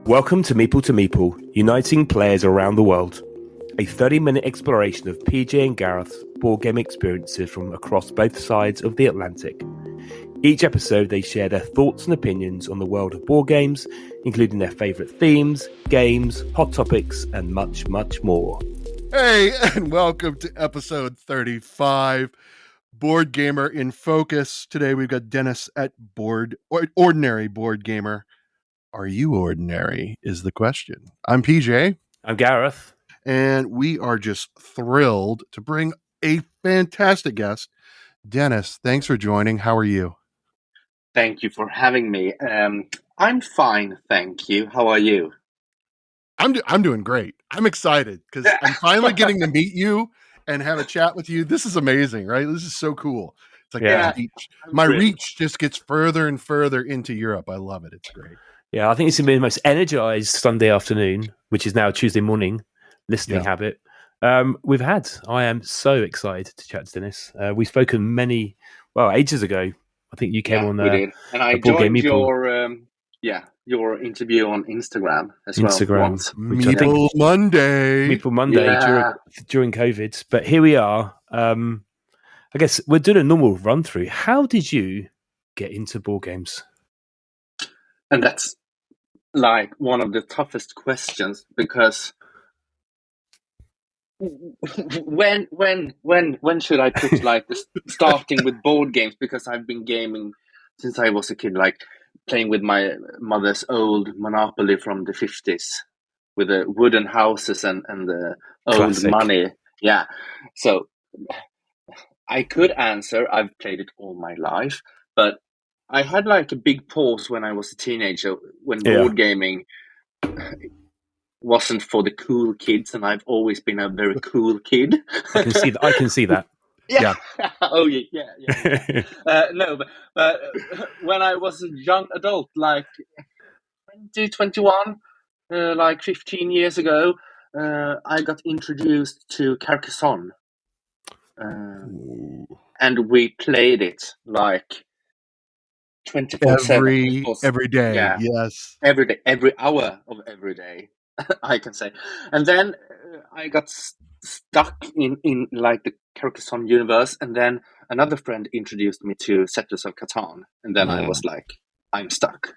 Welcome to Meeple, uniting players around the world. A 30-minute exploration of PJ and Gareth's board game experiences from across both sides of the Atlantic. Each episode, they share their thoughts and opinions on the world of board games, including their favourite themes, games, hot topics, and much, much more. Hey, and welcome to episode 35, Boardgamer in Focus. Today we've got Dennis at Ordinary Boardgamer. Are you ordinary is the question. I'm PJ. I'm Gareth. And we are just thrilled to bring a fantastic guest. Dennis, thanks for joining. How are you? Thank you for having me. I'm fine, thank you. How are you? I'm doing great. I'm excited because I'm finally getting to meet you and have a chat with you. This is amazing, right? This is so cool. It's like my reach just gets further and further into Europe. I love it. It's great. Yeah, I think it's going to be the most energized Sunday afternoon, which is now Tuesday morning, listening habit we've had. I am so excited to chat to Dennis. We've spoken ages ago. I think you came on we did. And I joined your interview on Instagram as well. Meeple Monday during COVID. But here we are. I guess we're doing a normal run through. How did you get into board games? And that's like one of the toughest questions because when should I put like this, starting with board games, because I've been gaming since I was a kid, like playing with my mother's old Monopoly from the 50s with the wooden houses and the old money. Yeah. So I could answer, I've played it all my life, but I had like a big pause when I was a teenager when board gaming wasn't for the cool kids, and I've always been a very cool kid. I can see that. Yeah. Oh yeah. No, but when I was a young adult, like 21, like 15 years ago, I got introduced to Carcassone, and we played it like 24/7 every day. Yes, every day, every hour of every day. I can say. And then I got stuck in like the Carcassone universe, and then another friend introduced me to Settlers of Catan, and then I was like, I'm stuck.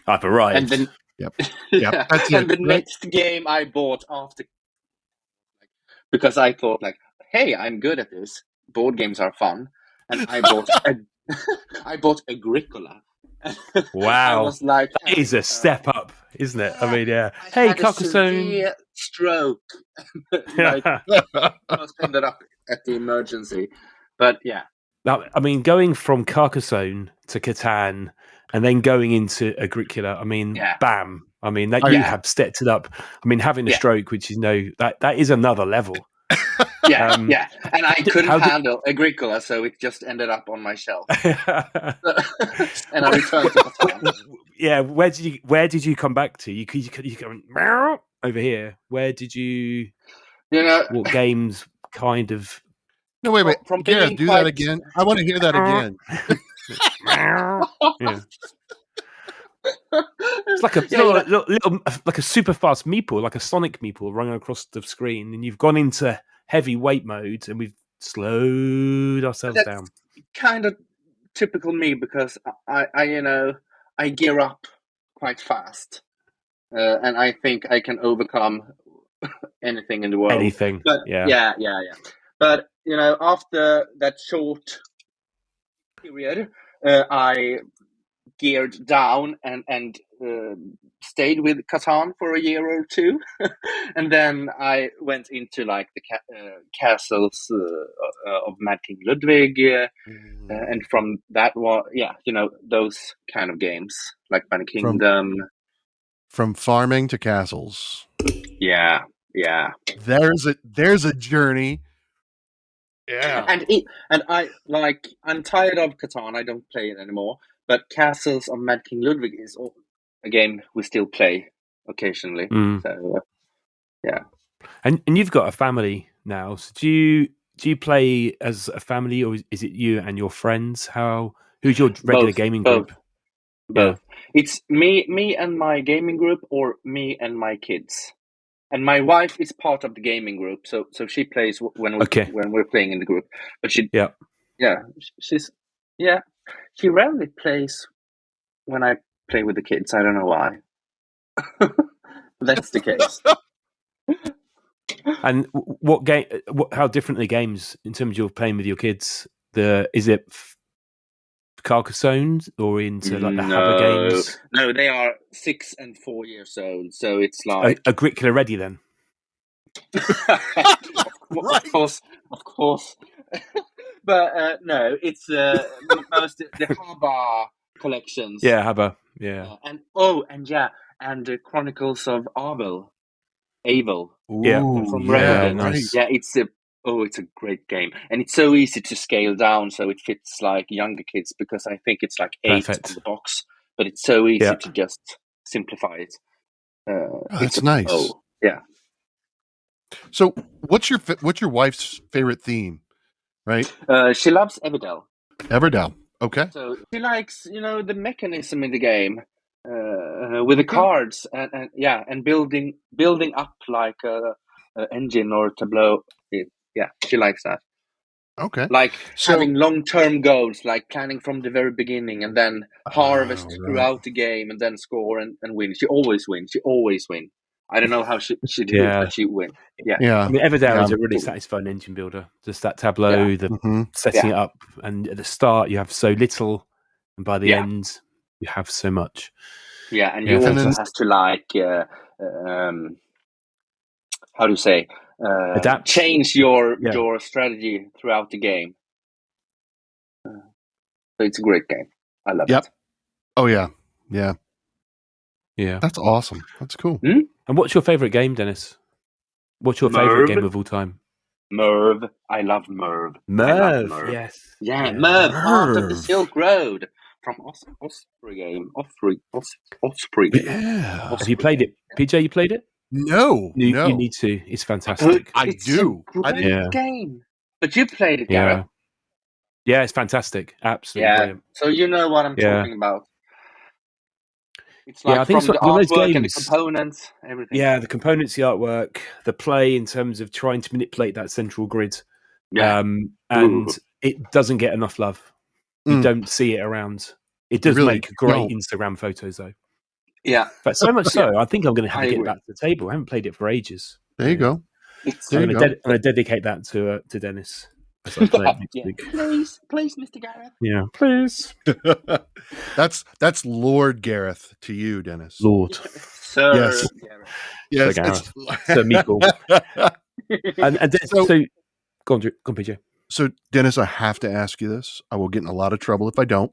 I've arrived. And then that's and the next game I bought after, because I thought like, hey, I'm good at this. Board games are fun, and I bought I bought Agricola. Wow, I was like, that is a step up, isn't it? I mean, hey, Carcassone. Stroke. Almost ended up at the emergency, but yeah. Now, I mean, going from Carcassone to Catan and then going into Agricola, I mean, bam! I mean, that you have stepped it up. I mean, having a stroke, which is that is another level. And I couldn't handle Agricola, so it just ended up on my shelf. And I returned to Catan. Yeah, where did you come back to? You go over here. Where did you? What games kind of? No, wait. Gareth, do that again. I want to hear that again. It's like like a super fast meeple, like a Sonic meeple running across the screen, and you've gone into heavy weight mode, and we've slowed ourselves down. Kind of typical me, because I gear up quite fast, and I think I can overcome anything in the world. Anything, but, yeah. But after that short period, I geared down and stayed with Catan for a year or two, and then I went into like the castles of Mad King Ludwig, and from that one, those kind of games like Banner Kingdom. From farming to castles. Yeah. There's a journey. Yeah. And I'm tired of Catan. I don't play it anymore. But Castles of Mad King Ludwig is a game we still play occasionally. So, And you've got a family now. So do you play as a family, or is it you and your friends? Who's your regular gaming group? Both. It's me and my gaming group, or me and my kids. And my wife is part of the gaming group, so she plays when we're playing in the group. But she rarely plays when I play with the kids. I don't know why. That's the case. And what game? How different are the games in terms of you're playing with your kids? Is it Carcassone or into like the Habba games? No, they are 6 and 4 years old, so it's like Agricola ready then. Of course. But no, it's most the Habba collections. Yeah, Habba. Yeah. And the Chronicles of Abel. Ooh, from yeah, Rodent. right. Yeah, it's a great game, and it's so easy to scale down, so it fits like younger kids, because I think it's like 8 Perfect. on the box, but it's so easy to just simplify it. That's nice. Yeah. So, what's your wife's favorite theme? Right. She loves Everdell. Okay. So she likes, the mechanism in the game, with the cards and building up like a engine or tableau. She likes that. Okay. Like having long-term goals, like planning from the very beginning and then harvest throughout the game and then score and win. She always wins. I don't know how she did it, but she wins. I mean, Everdell is a really satisfying engine builder. Just that tableau, setting it up, and at the start you have so little, and by the end you have so much. Yeah, and you also have to like, how do you say, adapt, change your strategy throughout the game. So it's a great game. I love it. Oh yeah. That's awesome. That's cool. And what's your favorite game, Dennis? What's your favorite game of all time? Merv. I love Merv. Merv. Yes. Yeah, Merv. Heart of the Silk Road from Osprey game. Osprey. Yeah. Have you played it, PJ? You played it? No. You need to. It's fantastic. It's a great game. But you played it, Gareth. Yeah, it's fantastic. Absolutely brilliant. So you know what I'm talking about. It's like I think from it's the one of those artwork games, and the components, everything. Yeah, the components, the artwork, the play in terms of trying to manipulate that central grid. Yeah. And it doesn't get enough love. You don't see it around. It does make great Instagram photos, though. Yeah. But so much so, I think I'm going to have to get it back to the table. I haven't played it for ages. There you go. I'm going to dedicate that to Dennis. As I play it next week. Please, Mr. Gareth. Yeah, please. That's Lord Gareth to you, Dennis. Lord. Sir Yes. Gareth. Yes. Sir Gareth. Sir Meeple. and Dennis, so go on, PJ. So, Dennis, I have to ask you this. I will get in a lot of trouble if I don't.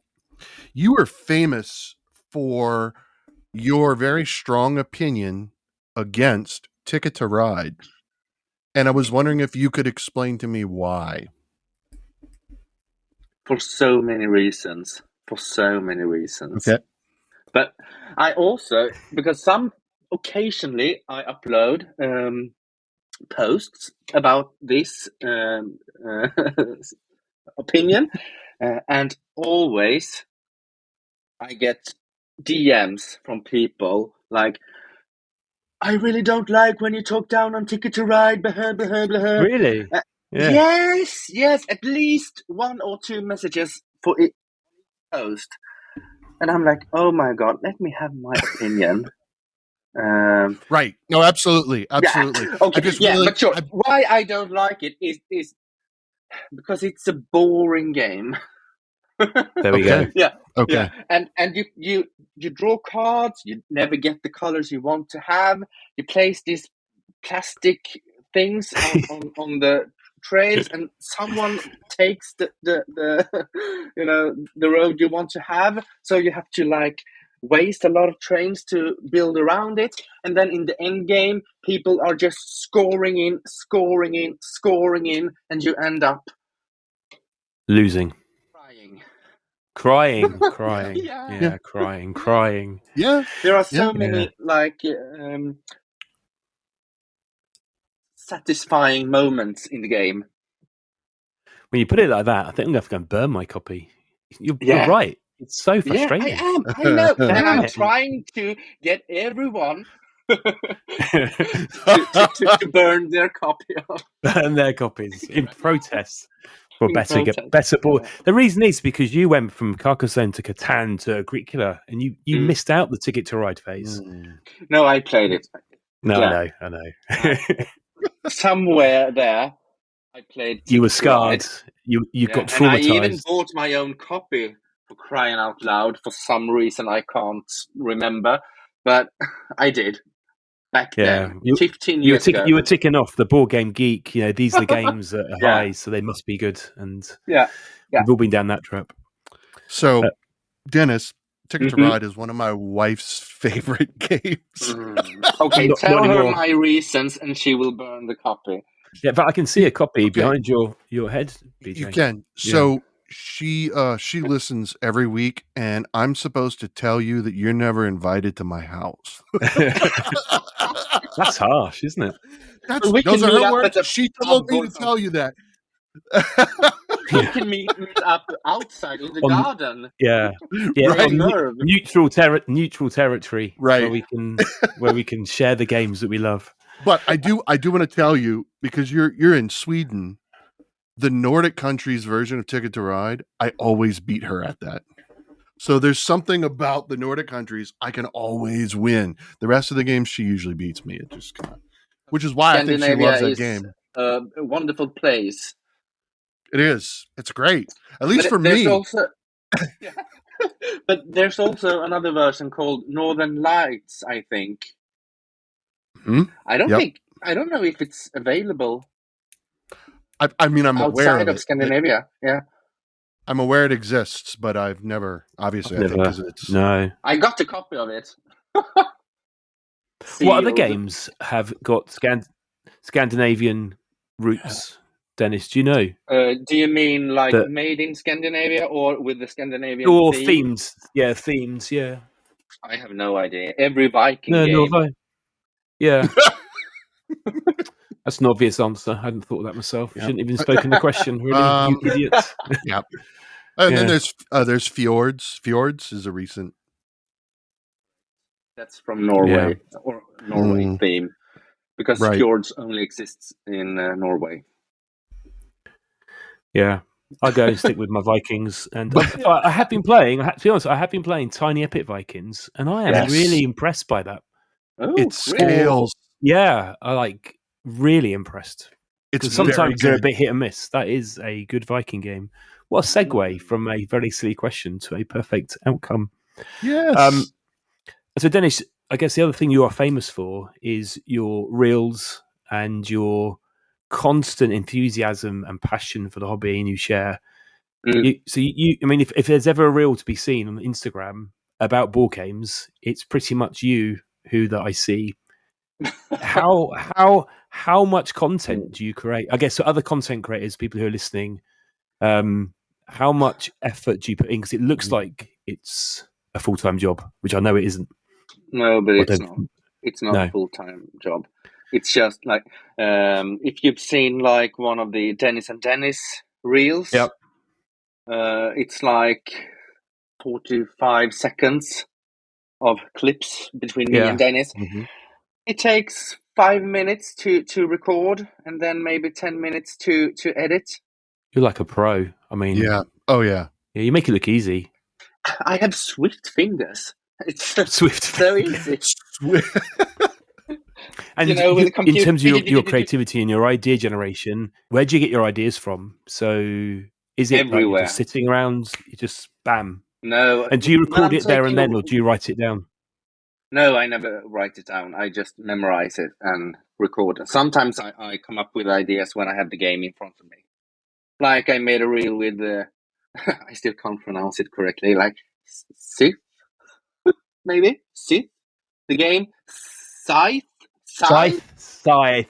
You are famous for your very strong opinion against Ticket to Ride. And I was wondering if you could explain to me why. For so many reasons. Okay. But I also, because occasionally I upload posts about this opinion, and always I get DMs from people like, I really don't like when you talk down on Ticket to Ride, blah, blah, blah. Really? Yes, at least 1 or 2 messages for each post. And I'm like, oh my God, let me have my opinion. Right. No, absolutely. Yeah. Okay. But sure. Why I don't like it is because it's a boring game. There we go. Yeah. Okay. Yeah. And you draw cards. You never get the colors you want to have. You place these plastic things on the trails, and someone takes the the road you want to have. So you have to like waste a lot of trains to build around it, and then in the end game, people are just scoring in, and you end up losing. Crying. Yeah. Crying. Yeah. There are so many like satisfying moments in the game. When you put it like that, I think I'm going to have to go and burn my copy. You're right. It's so Yeah, frustrating. I am. I know. And Damn I'm it. trying to get everyone to burn their copy of And their copies in protest for in better protest. board. Yeah. The reason is because you went from Carcassone to Catan to Agricola, and you Mm. missed out the Ticket to Ride phase. No, I played it. No, Yeah. I know. Somewhere there, I played. You were Ticket to Ride. scarred. You got And I even traumatized. bought my own copy, for crying out loud, for some reason I can't remember, but I did back then, 15 years ago. You were ticking off the board game geek. You know, these are the games that are Yeah. high, so they must be good. And Yeah. we've all been down that trap. So, Dennis, Ticket to Mhm. Ride is one of my wife's favorite games. Okay, Not tell her anymore. my reasons, and she will burn the copy. Yeah, but I can see a copy Okay. behind your head, BJ. You can. So she listens every week, and I'm supposed to tell you that you're never invited to my house. That's harsh, isn't it? We Those can are meet her up words. at the She pub told me or to tell you that. We can meet up outside in the garden. Yeah, Right. on Nerve. neutral territory, Right. where we can share the games that we love. But I do want to tell you, because you're in Sweden, the Nordic countries version of Ticket to Ride, I always beat her at that. So there's something about the Nordic countries I can always win. The rest of the games she usually beats me. It just kind of, which is why I think she loves that game. A wonderful place. It is. It's great. At least for there's me. Also, yeah. But there's also another version called Northern Lights, I think. Hmm? I don't know if it's available. I mean, I'm aware outside of of Scandinavia. Yeah, I'm aware it exists, but I've never. Obviously, I think because it's no. I got a copy of it. What other games have got Scandinavian roots, Dennis? Do you know? Do you mean like made in Scandinavia or with the Scandinavian or theme? themes? Yeah, themes. Yeah. I have no idea. Every Viking game. No, yeah. That's an obvious answer. I hadn't thought of that myself. Yep. Shouldn't even spoken the question. Really, you idiots. Yep. And then there's Fjords. Fjords is a recent. That's from Norway or Norway theme, because Fjords only exists in Norway. Yeah, I go and stick with my Vikings, and I have been playing. To be honest, I have been playing Tiny Epic Vikings, and I am really impressed by that. Oh, it scales. Yeah, I really impressed. It's sometimes they're a bit hit and miss. That is a good Viking game. What a segue from a very silly question to a perfect outcome. Yes. So, Dennis, I guess the other thing you are famous for is your reels and your constant enthusiasm and passion for the hobby, and you share. I mean, if there's ever a reel to be seen on Instagram about board games, it's pretty much you that I see. How much content do you create? I guess for other content creators, people who are listening, how much effort do you put in? Because it looks like it's a full-time job, which I know it isn't. No, but it's not. It's not a full-time job. It's just like if you've seen like one of the Dennis and Dennis reels. Yep. It's like 45 seconds of clips between me and Dennis. Mm-hmm. It takes 5 minutes to record, and then maybe 10 minutes to edit. You're like a pro. I mean, yeah. Oh yeah. Yeah, you make it look easy. I have swift fingers. It's swift, so easy. And with the computer, in terms of your creativity and your idea generation, where do you get your ideas from? So is it everywhere? Like you're just sitting around, you just bam? No. And do you record it there and then, or do you write it down? No, I never write it down. I just memorize it and record it. Sometimes I come up with ideas when I have the game in front of me. Like I made a reel with I still can't pronounce it correctly. Like Sith, maybe Sith. The game Scythe. Scythe. Yes.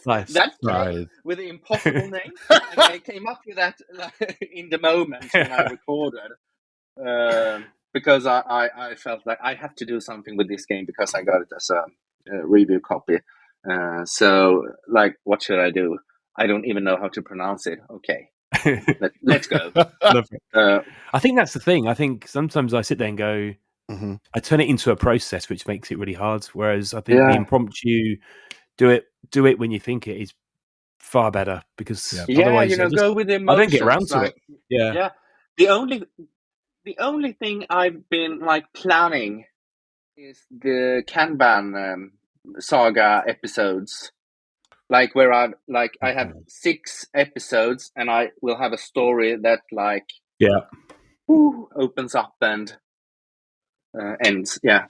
Scythe. That game with the impossible name. I came up with that in the moment when I recorded. Because I felt like I have to do something with this game because I got it as a review copy. So, like, what should I do? I don't even know how to pronounce it. Okay. Let's go. Love it. I think that's the thing. I think sometimes I sit there and go, I turn it into a process, which makes it really hard. Whereas I think the impromptu, do it when you think it is far better, because otherwise go with the emotions. I don't get around to it. Yeah. The only thing I've been like planning is the Kanban saga episodes, like where I have 6 episodes, and I will have a story that like opens up and ends. Yeah.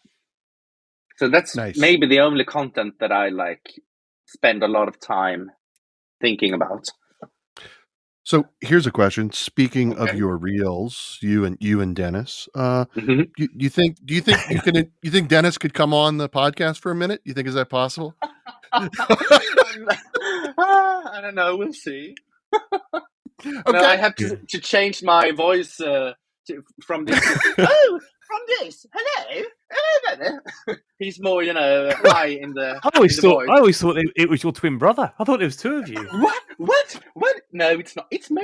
So that's maybe the only content that I like spend a lot of time thinking about. So here's a question. Speaking of your reels, you and Dennis, do you think you think Dennis could come on the podcast for a minute? You think, is that possible? I don't know. We'll see. Okay. No, I have to change my voice from this. From this. Hello. He's more, high in the. I always thought it was your twin brother. I thought it was 2 of you. What? No, it's not. It's me.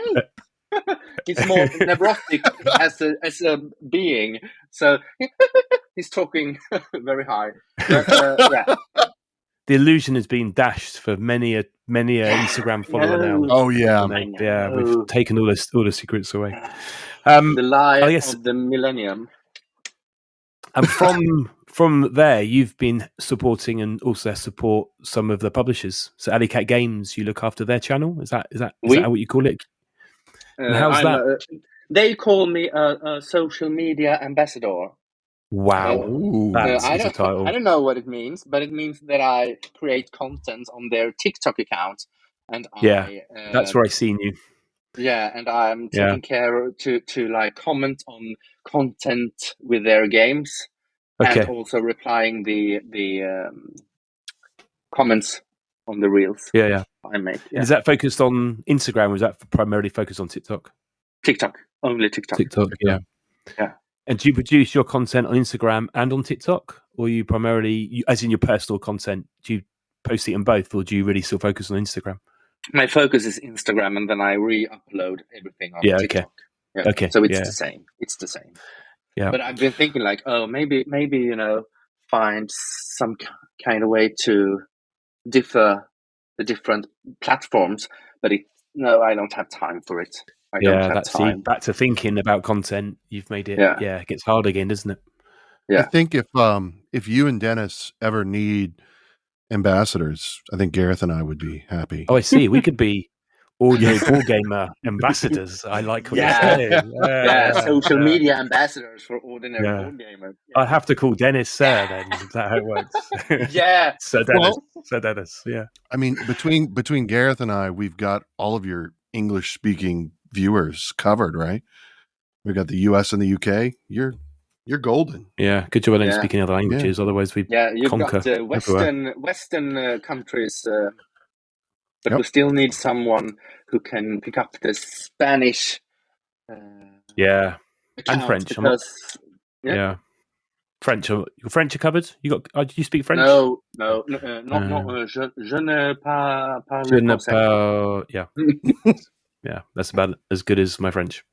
He's more neurotic as a being. So he's talking very high. But, the illusion has been dashed for many a Instagram follower now. Oh yeah, we've taken all the secrets away. The lie of the millennium. And from there, you've been supporting and also support some of the publishers. So Alley Cat Games, you look after their channel. Is that what you call it? How's that? They call me a social media ambassador. Wow, that's a title. I don't know what it means, but it means that I create content on their TikTok account, and that's where I seen you. Yeah, and I'm taking care to like comment on content with their games, and also replying the comments on the reels. I make. Yeah. Is that focused on Instagram, or is that primarily focused on TikTok? TikTok, only TikTok. Yeah. And do you produce your content on Instagram and on TikTok, or you primarily, as in your personal content, do you post it on both, or do you really still focus on Instagram? My focus is Instagram, and then I re-upload everything on TikTok. So it's the same. It's the same. Yeah. But I've been thinking like, maybe find some kind of way to differ the different platforms. But I don't have time for it. I don't have time. Back to thinking about content. You've made it. It gets hard again, doesn't it? Yeah. I think if you and Dennis ever need ambassadors, I think Gareth and I would be happy. Oh, I see. We could be ordinary Boardgamer ambassadors. I like what you're saying. Social media ambassadors for ordinary Boardgamer. I have to call Dennis Sir then. Is that how it works? Sir Dennis. Yeah. I mean, between Gareth and I, we've got all of your English speaking viewers covered, right? We've got the US and the UK. You're golden. Yeah, good job I don't speak any other languages. Otherwise, we'd conquer. You've got Western countries, but we still need someone who can pick up the Spanish. And French. Because, French. Your French are covered. Do you speak French? No. Not. Je ne parle français. Yeah, that's about as good as my French.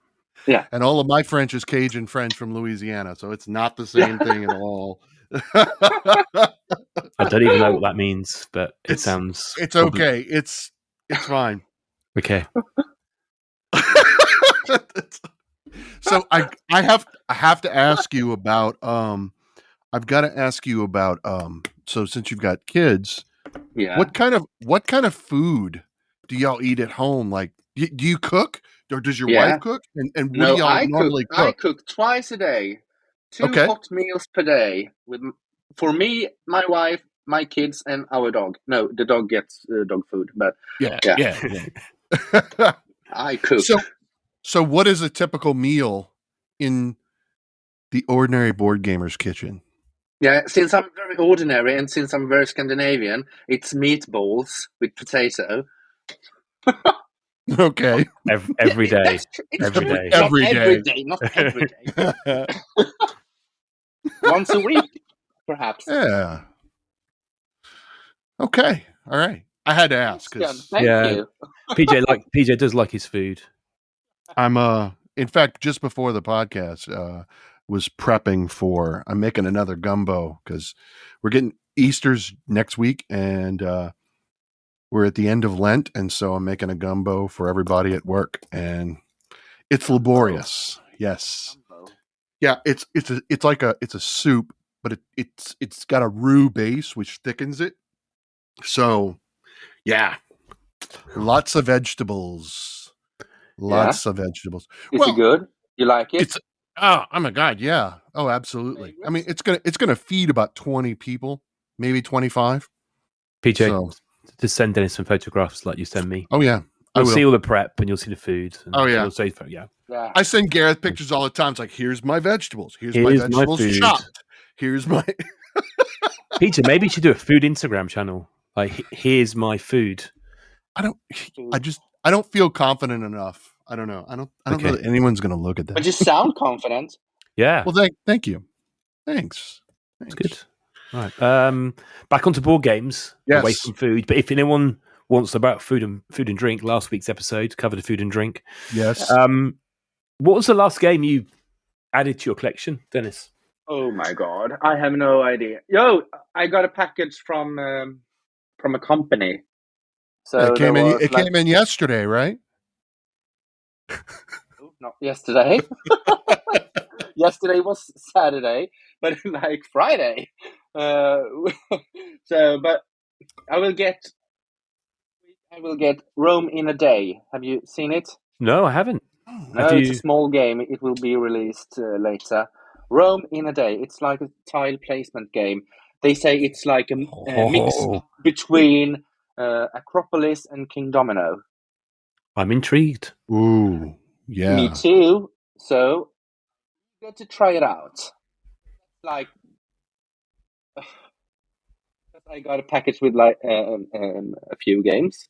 Yeah, and all of my French is Cajun French from Louisiana, so it's not the same thing at all. I don't even know what that means, but it sounds. It's okay. It's fine. Okay. So I have to ask you about I've got to ask you about so since you've got kids, what kind of food do y'all eat at home? Like, do you cook, or does your wife cook? And what do y'all normally cook? I cook twice a day, 2 hot meals per day for me, my wife, my kids, and our dog. No, the dog gets dog food, but I cook. So what is a typical meal in the ordinary board gamer's kitchen? Yeah, since I'm very ordinary and since I'm very Scandinavian, it's meatballs with potato. Okay. Every day. Every day. Not every day. Once a week, perhaps. Yeah. Okay. All right. I had to ask. Thank you. PJ does like his food. I'm in fact, just before the podcast, was prepping for. I'm making another gumbo because we're getting Easter's next week, and we're at the end of Lent, and so I'm making a gumbo for everybody at work, and it's laborious. Yes, Gumbo. yeah, it's a soup, but it's got a roux base which thickens it. So yeah, lots of vegetables, lots of vegetables. Is it Well, good? You like it? it's oh my god, yeah, oh absolutely. I mean, Favorites? it's gonna feed about 20 people, maybe 25. PJ, So just send Dennis some photographs like you send me. oh yeah, I You'll will. see all the prep and you'll see the food. And Oh yeah, you'll say, yeah. Yeah. I send Gareth pictures all the time. It's like, here's my vegetables. Here's my Here's my vegetables food. chopped. Here's my. PJ, maybe you should do a food Instagram channel. Like, here's my food. I don't feel confident enough. I don't know. I don't know that anyone's going to look at that. But you sound confident. Yeah. Well, thank you. Thanks. That's good. All right. Back onto board games. Yes. Away from food. But if anyone wants about food and drink, last week's episode covered food and drink. Yes. What was the last game you added to your collection, Dennis? Oh my god, I have no idea. Yo, I got a package from a company. So it came in yesterday, right? Not yesterday. Yesterday was Saturday, but like Friday. But I will get Rome in a Day. Have you seen it? No, I haven't. No, it's a small game. It will be released later. Rome in a Day. It's like a tile placement game. They say it's like a mix between Acropolis and King Domino. I'm intrigued. Ooh, yeah. Me too. So you get to try it out. Like, I got a package with like a few games.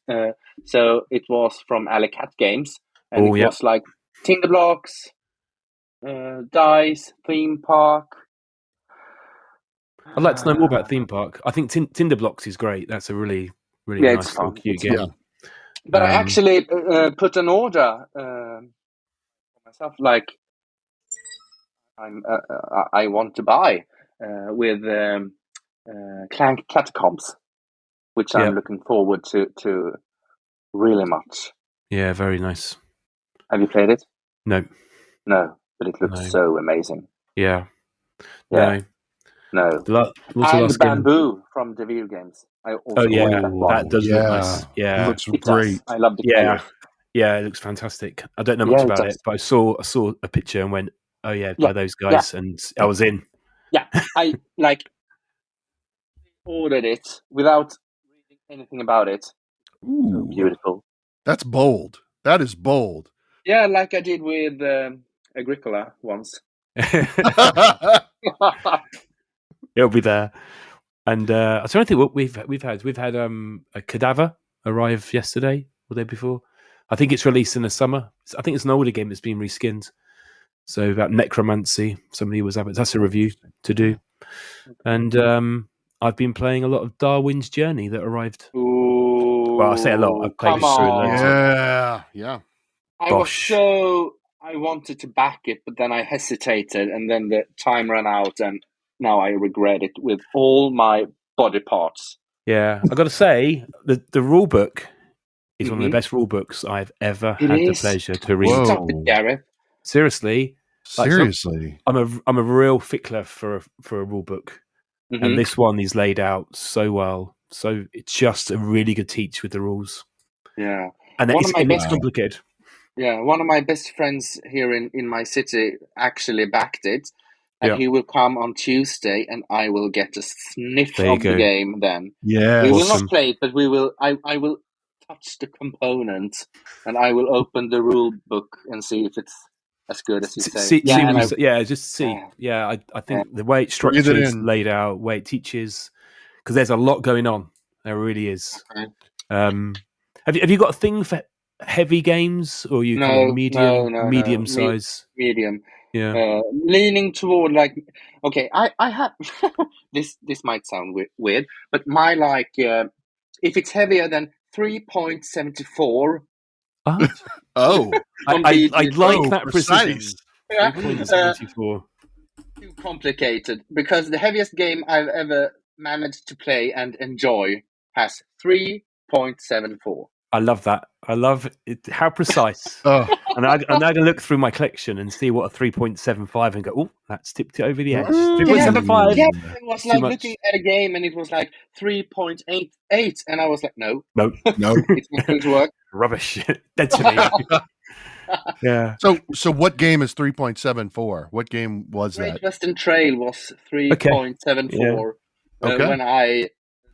So it was from Alley Cat Games, and was like Tinder Blocks, Dice, Theme Park. I'd like to know more about Theme Park. I think Tinder Blocks is great. That's a really, really nice, little cute game. Fun. But I actually put an order for myself. Like, I want to buy with Clank Catacombs, which I'm looking forward to really much. Yeah, very nice. Have you played it? No, but it looks so amazing. Yeah. No. And Bamboo from the video games. I also that does look nice. Yeah, it looks great. I love the colors. Yeah, it looks fantastic. I don't know much about it, but I saw a picture and went, "Oh yeah, by those guys," and I was in. Yeah, I ordered it without reading anything about it. Ooh, so beautiful. That's bold. That is bold. Yeah, like I did with Agricola once. It'll be there. And I was trying to think what we've had. We've had a Cadaver arrive yesterday or the day before. I think it's released in the summer. I think it's an older game that's been reskinned. So about necromancy, somebody was having. That's a review to do. And I've been playing a lot of Darwin's Journey that arrived. Ooh, well, I say a lot. I've played it through loads. Yeah. I wanted to back it, but then I hesitated, and then the time ran out, and now I regret it with all my body parts. Yeah, I got to say the rule book is one of the best rule books I've ever had the pleasure to read. Stop it, Gareth. Seriously, I'm a real fickler for a rule book, and this one is laid out so well. So it's just a really good teach with the rules. Yeah, and it's complicated. Yeah, one of my best friends here in my city actually backed it, and he will come on Tuesday, and I will get a sniff of the game then. Yeah, we will not play it, but we will. I will touch the components, and I will open the rule book and see if it's as good as you say. Just see. Yeah, I think the way it's structured, laid out, the way it teaches, because there's a lot going on. There really is. Okay. Have you got a thing for heavy games, or you kind of medium size? Medium. Yeah. Leaning toward I have this might sound weird, but my if it's heavier than 3.74, Oh, Oh, I like oh, that precise. precision. Yeah, 3.74. too complicated because the heaviest game I've ever managed to play and enjoy has 3.74. I love that. I love it. How precise. Oh, And I'm now going to look through my collection and see what a 3.75 and go, oh, that's tipped it over the edge. Mm. 3.75. Yeah, it was It's too like much. looking at a game and it was like 3.88, and I was like, no, No, no. it's not going to work. rubbish. Dead to me. Yeah. So what game is 3.74? What game was Great that? Western Trail was 3.74 Okay. when I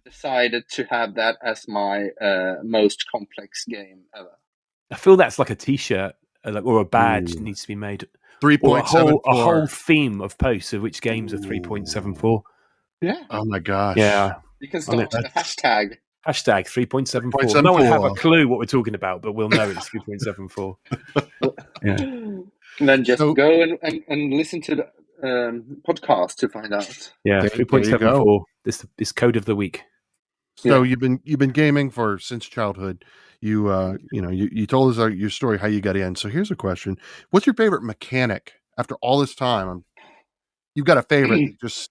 decided to have that as my most complex game ever. I feel that's like a T-shirt or a badge Ooh. needs to be made. 3.74. Or a whole theme of posts of which games are 3.74. Yeah. Oh my gosh. Yeah. You can start a that's- hashtag. Hashtag 3.74. No one have a clue what we're talking about, but we'll know it's 3.74. Yeah. And then just So- go and listen to the podcast to find out. Yeah, There you 3.74. This code of the week. So Yeah. you've been gaming since childhood. You told us your story how you got in. So here's a question: what's your favorite mechanic after all this time? You've got a favorite that just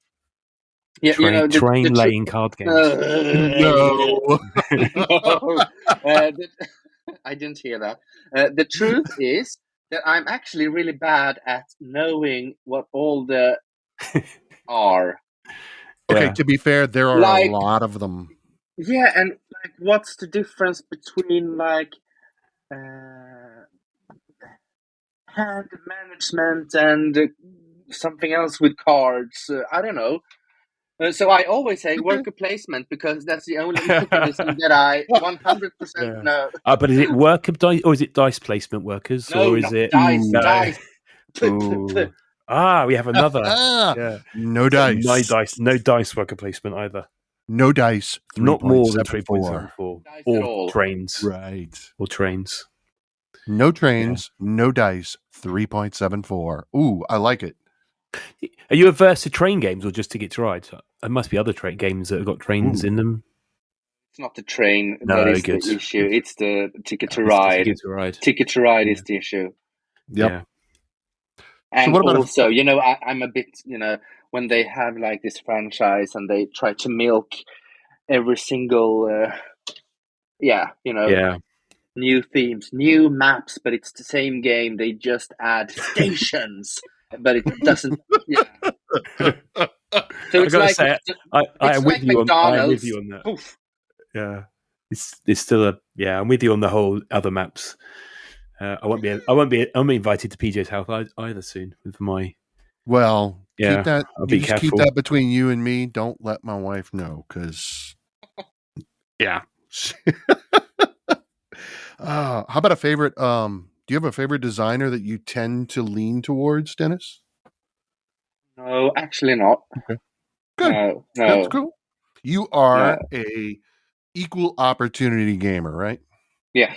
Yeah, Train laying card games. no. No. I didn't hear that. The truth is that I'm actually really bad at knowing what all the are. Okay, Yeah. to be fair, there are Like- a lot of them. Yeah, and like, what's the difference between like hand management and something else with cards? I don't know. So I always say worker placement because that's the only mechanism that I 100% know. But is it worker dice or is it dice placement workers? No, or is not it dice, No. dice. Ooh. We have another. Yeah. No dice. No dice worker placement either. No dice. Not more than 3.74. 3.74. Dice at all. Or trains. Right. Or trains. No trains, no dice, 3.74. Ooh, I like it. Are you averse to train games or just Ticket to Ride? There must be other train games that have got trains in them. It's not the train No, that is good. the issue. It's the ticket to It's the ride. Ticket to Ride. Ticket to ride Yeah. is the issue. Yep. Yeah. And what about also, I'm a bit, when they have like this franchise and they try to milk every single, Yeah. new themes, new maps, but it's the same game. They just add stations, but it doesn't. Yeah. So it's gotta like say, I am like with you on. I am with McDonald's. you on that. Poof. Yeah, it's still I'm with you on the whole other maps. I won't be invited to PJ's house either soon with my. Well, Yeah, keep that. I'll be Just keep careful. that between you and me. Don't let my wife know, because. Yeah. How about a favorite? Do you have a favorite designer that you tend to lean towards, Dennis? No, actually not. Okay. Good. No. That's cool. You are a equal opportunity gamer, right? Yeah,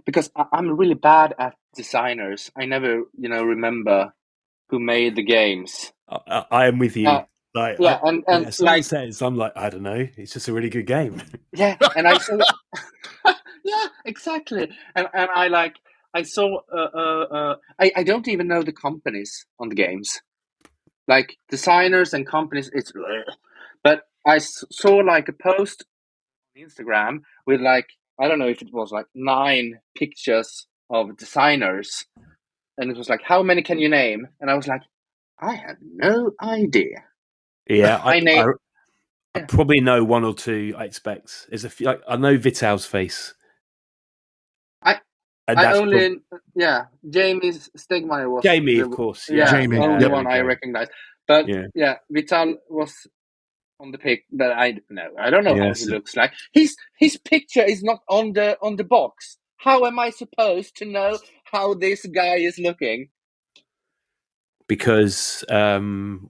because I'm really bad at designers. I never, remember who made the games. I am with you. And someone like says, I'm like, I don't know. It's just a really good game. yeah, and I saw. Yeah, exactly. And I saw. I don't even know the companies on the games, like designers and companies. It's, but I saw like a post on Instagram with like, I don't know if it was like 9 pictures of designers, and it was like, how many can you name? And I was like, I have no idea. Yeah, I Yeah. probably know 1 or 2. I expect there's a few. Like, I know Vital's face. Jamie Stegmaier was Jamie, of course. Yeah, Jamie, the only yep. one I recognized. But Yeah. Vital was on the pic, but I don't know how Yes. he looks like. His picture is not on the box. How am I supposed to know how this guy is looking? Because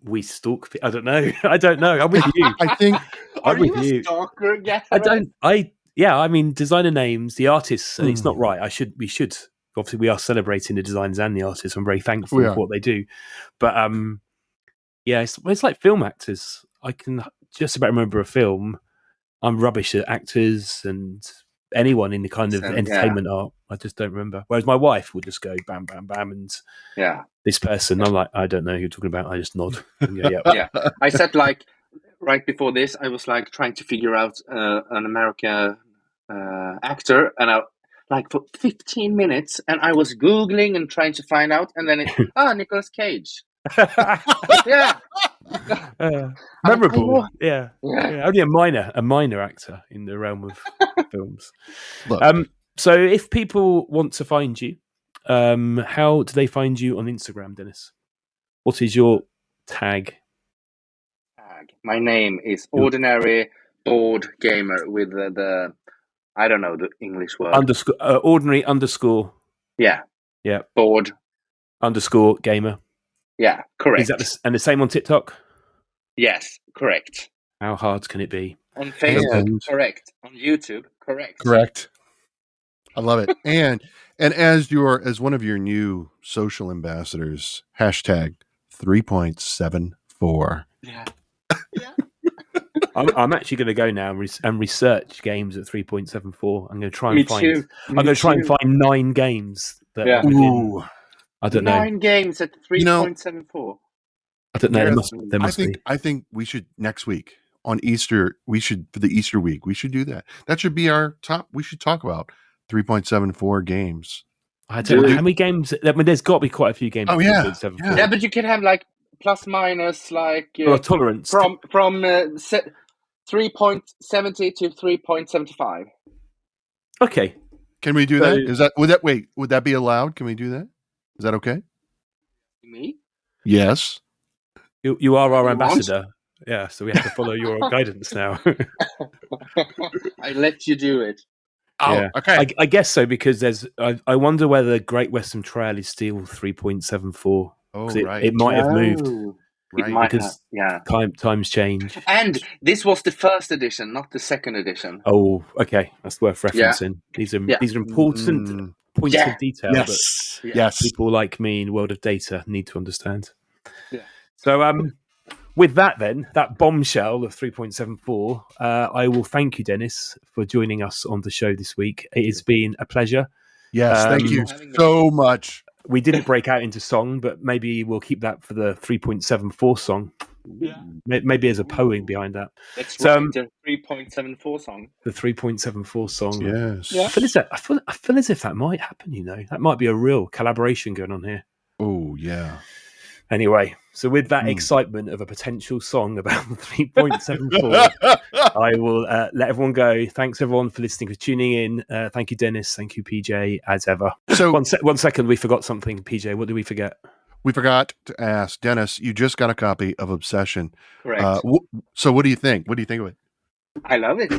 we stalk. I don't know. I don't know. I'm with you. I think Are I'm you with a you. stalker, Gareth? I don't. I mean, designer names, the artists. And it's not right. We should. Obviously, we are celebrating the designers and the artists. I'm very thankful for what they do. But it's like film actors. I can just about remember a film. I'm rubbish at actors and anyone in the kind of Yeah. entertainment art. I just don't remember. Whereas my wife would just go bam, bam, bam, and this person, I'm like, I don't know who you're talking about. I just nod. Yeah. I said like right before this, I was like trying to figure out an American actor, and I like for 15 minutes, and I was Googling and trying to find out, and then Nicolas Cage. Yeah. Memorable. Yeah. Only a minor actor in the realm of films. Look. So if people want to find you, how do they find you on Instagram, Dennis? What is your tag? My name is Ordinary Board Gamer with the I don't know the English word. Ordinary underscore. Yeah. Board underscore gamer. Yeah, correct. Is that and the same on TikTok? Yes, correct. How hard can it be? On Facebook, correct. On YouTube, correct. Correct. I love it. And as one of your new social ambassadors, hashtag 3.74. Yeah. I'm actually going to go now and research games at 3.74. I'm going to try and find 9 games that are within, I don't know. 9 games at 3.74. I don't know. There must be. I think we should next week on Easter. We should for the Easter week. We should do that. That should be our top. We should talk about 3.74 games. I don't know how many games. I mean, there's got to be quite a few games. Oh yeah, yeah. But you can have like plus minus like tolerance from 3.70 to 3.75. Okay. Can we do that? Would that be allowed? Can we do that? Is that okay? Me? Yes. You are our ambassador. Yeah, so we have to follow your guidance now. I let you do it. Oh, yeah. Okay. I guess so, because I wonder whether Great Western Trail is still 3.74. Oh, right. It might have moved. Right. Because times change. And this was the first edition, not the second edition. Oh, okay. That's worth referencing. Yeah. These are important points of detail that people like me in World of Data need to understand. Yeah. So with that then, that bombshell of 3.74, I will thank you, Dennis, for joining us on the show this week. It has been a pleasure. Yes, thank you so much. We didn't break out into song, but maybe we'll keep that for the 3.74 song. Yeah. Maybe there's a poem behind that. That's right, the 3.74 song. The 3.74 song. Yes. Yeah. I feel as if that might happen, you know. That might be a real collaboration going on here. Oh, yeah. Anyway, so with that excitement of a potential song about the 3.74, I will let everyone go. Thanks, everyone, for listening, for tuning in. Thank you, Dennis. Thank you, PJ, as ever. So one second, we forgot something, PJ. What did we forget? We forgot to ask, Dennis, you just got a copy of Obsession. Correct. So what do you think? What do you think of it? I love it.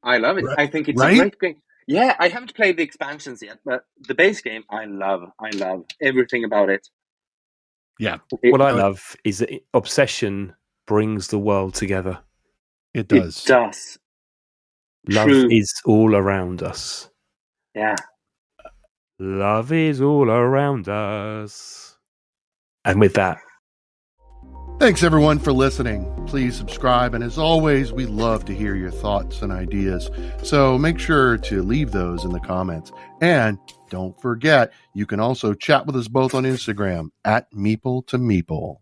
Right. I think it's a great game. Yeah, I haven't played the expansions yet, but the base game, I love everything about it. Yeah. What I love is that Obsession brings the world together. It does. It does. Love is all around us. Yeah. Love is all around us. And with that, thanks, everyone, for listening. Please subscribe. And as always, we love to hear your thoughts and ideas. So make sure to leave those in the comments. And don't forget, you can also chat with us both on Instagram @Meeple to Meeple.